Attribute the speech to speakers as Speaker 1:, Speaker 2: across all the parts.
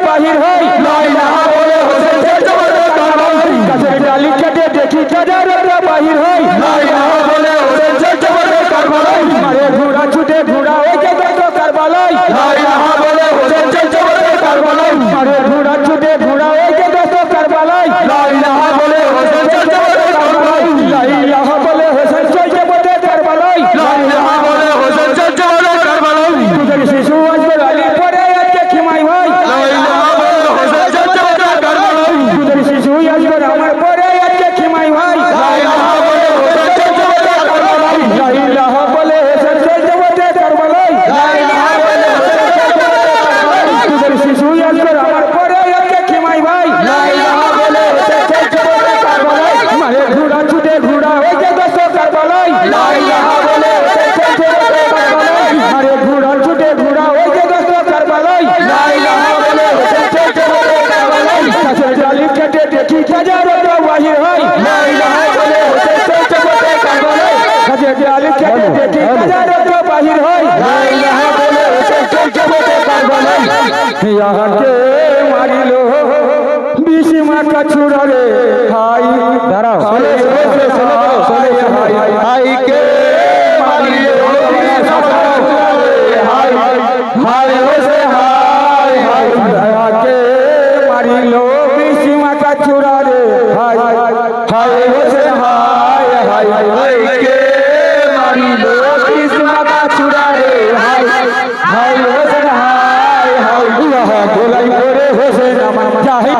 Speaker 1: বাহির হই লা ইলাহা বলে হোসেন চলতে কারবালাই গাছের ডালি কেটে দেখি কাজার বাহির হই লা ইলাহা বলে হোসেন চলতে কারবালাই মারে ঘোড়া ছুটে ঘোড়া ওই যে দেখো কারবালাই লা ইলাহা বলে হোসেন চলতে কারবালাই মারে ঘোড়া ছুটে ঘোড়া ওই যে দেখো কারবালাই লা ইলাহা বলে হোসেন চলতে কারবালাই লা ইলাহা বলে হোসেন চলতে কারবালাই লা ইলাহা বলে হোসেন চলতে কারবালাই দুধের শিশু আসবে আলী পরে আজকে খিমাই ভাই লা ইলাহা বলে হোসেন চলতে কারবালাই দুধের শিশু আসবে আমার পরে আজকে খিমাই ভাই লা ইলাহা বলে হোসেন চলতে কারবালাই লা ইলাহা বলে হোসেন চলতে কারবালাই লা ইলাহা বলে হোসেন চলতে কারবালাই দুধের শিশু আসবে আমার পরে আজকে খিমাই ভাই লা ইলাহা বলে হোসেন চলতে কারবালাই মারে ঘোড়া ছুটে ঘোড়া ওই যে দেখো কারবালাই লা ইলাহা বলে হোসেন চলতে কারবালাই মারে ঘোড়া ছুটে ঘোড়া ওই যে দেখো কারবালাই লা ইলাহা বলে হোসেন চলতে কারবালাই গাছের ডালি কেটে দেখি কাজার বাহির হয় লা ইলাহা বলে হোসেন চলতে কারবালাই গাছের ডালি কেটে দেখি কাজার বাহির হয় লা ইলাহা বলে হোসেন চলতে কারবালাই ইয়াকে মারিলো বিশি মাথা ছুড়া রে হাই দাঁড়াও হাই কে মারিলো হাই হাই হোসে হাই হাই দয়াকে মারিলো বিশি মাথা ছুড়া রে হাই হাই হোসে হাই হাই হাই কে মারিলো বিশি মাথা ছুড়া রে হাই হাই হোসে হাই হাই গোলাই করে হোসে আমার চাহি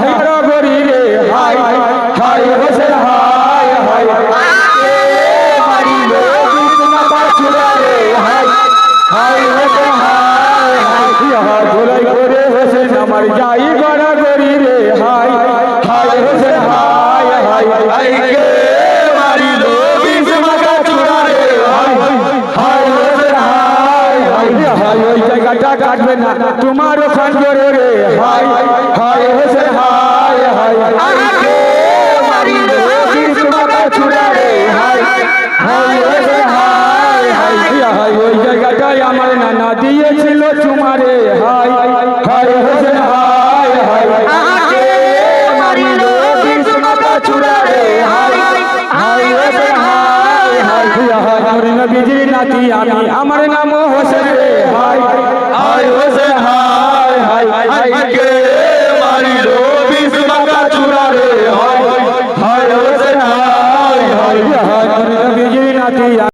Speaker 1: গরি রে হাই হাই হোসে হাই হাই মারিলো বিশি মাথা ছুড়া রে হাই হাই হোসে হাই হাই গোলাই করে হোসে আমার যাই গড়া গরি রে হাই হাই হোসে হাই হাই হাই কে মারিলো বিশি মাথা ছুড়া রে হাই হাই হোসে হাই হাই হাই ওই জায়গাটা কাটবে না তোমার ওখান করে রে হাই হাই হোসে হাই হাই কে মারিলো বিশি মাথা ছুড়া রে হাই হাই হোসে হাই হাই হাই ওই জায়গাটায় আমার নানা দিয়েছিল চুমারে হাই হাই হোসে হাই হাই কে মারিলো বিশি মাথা ছুড়া রে হাই হাই হোসে হাই হাই হাই নূর নবীজির নাতি আমি আমার নাম হোসেন রে হাই হাই হোসে হাই হাই হাই কে মারিলো বিশি মাথা ছুড়া রে হাই হাই হোসে হাই হাই হাই নূর নবীজির নাতি